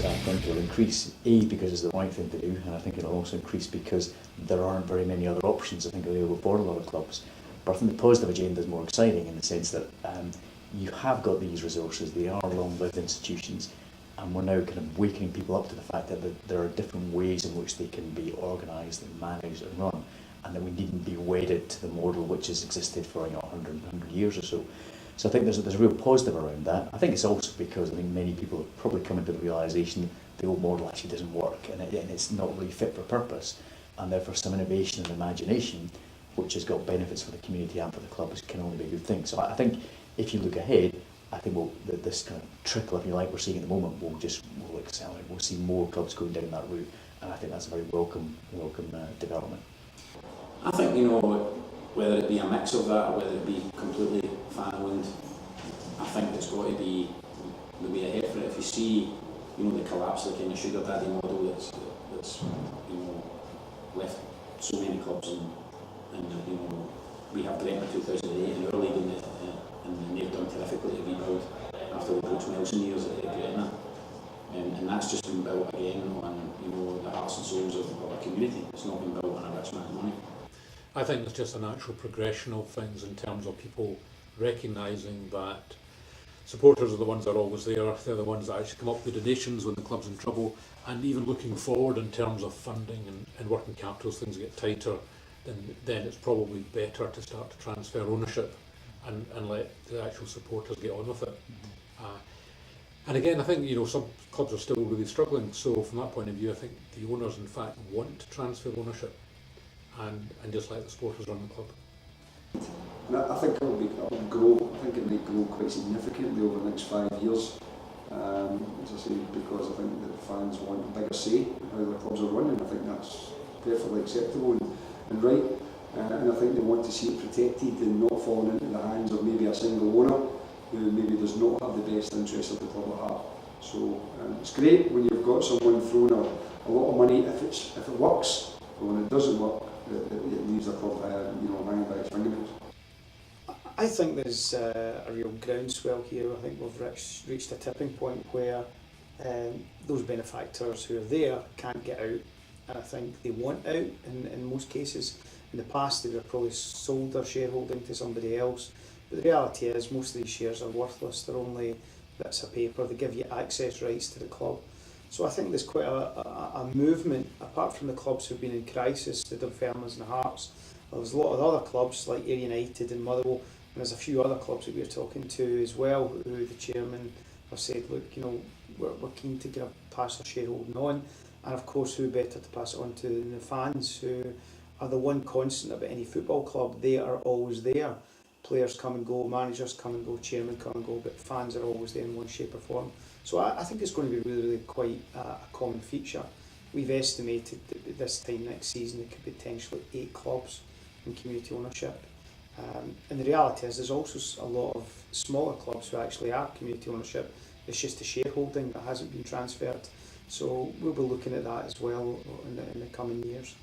numbers I think will increase, A, because it's the right thing to do, and I think it'll also increase because there aren't very many other options, I think, available for a lot of clubs. But I think the positive agenda is more exciting in the sense that you have got these resources, they are long-lived institutions, and we're now kind of waking people up to the fact that there are different ways in which they can be organised and managed and run, and that we needn't be wedded to the model which has existed for 100 years or so. So I think there's a real positive around that. I think it's also because I think many people have probably come into the realisation the old model actually doesn't work and it's not really fit for purpose, and therefore some innovation and imagination which has got benefits for the community and for the clubs can only be a good thing. So I think if you look ahead, I think this kind of trickle, if you like, we're seeing at the moment will accelerate. We'll see more clubs going down that route, and I think that's a very welcome development. I think, whether it be a mix of that or whether it be completely fan-owned, I think it's got to be the way ahead for it. If you see, the collapse of the kind of sugar daddy model that's left so many clubs and we have Gretna 2008 in our league and they've done terrifically to rebuild after the Brooks Nelson years at Gretna. And that's just been built again on the hearts and souls of a community. It's not been built on a rich man's money. I think it's just a natural progression of things in terms of people recognising that supporters are the ones that are always there. They're the ones that actually come up with donations when the club's in trouble, and even looking forward in terms of funding and working capital, as things get tighter, then it's probably better to start to transfer ownership and let the actual supporters get on with it. And again, I think some clubs are still really struggling. So from that point of view, I think the owners, in fact, want to transfer ownership and just let the supporters run the club. And I think it will grow. I think it may grow quite significantly over the next 5 years. As I say, because I think that fans want a bigger say in how their clubs are run, and I think that's perfectly acceptable and right. And I think they want to see it protected and not falling into the hands of maybe a single owner who maybe does not have the best interests of the club at heart. So it's great when you've got someone throwing a lot of money if it works, but when it doesn't work, it leaves the club hanging by its fingernails. I think there's a real groundswell here. I think we've reached a tipping point where those benefactors who are there can't get out, and I think they want out in most cases. In the past, they would have probably sold their shareholding to somebody else, but the reality is most of these shares are worthless. They're only bits of paper. They give you access rights to the club. So I think there's quite a movement, apart from the clubs who've been in crisis, the Dunfermlines and Hearts. There's a lot of other clubs like Ayr United and Motherwell, and there's a few other clubs that we're talking to as well, who the chairman have said, look, we're keen to pass our shareholding on, and of course, who better to pass it on to than the fans, who are the one constant about any football club. They are always there. Players come and go, managers come and go, chairmen come and go, but fans are always there in one shape or form. So I think it's going to be really quite a common feature. We've estimated that this time next season there could be potentially 8 clubs in community ownership. And the reality is there's also a lot of smaller clubs who actually are community ownership. It's just the shareholding that hasn't been transferred. So we'll be looking at that as well in the coming years.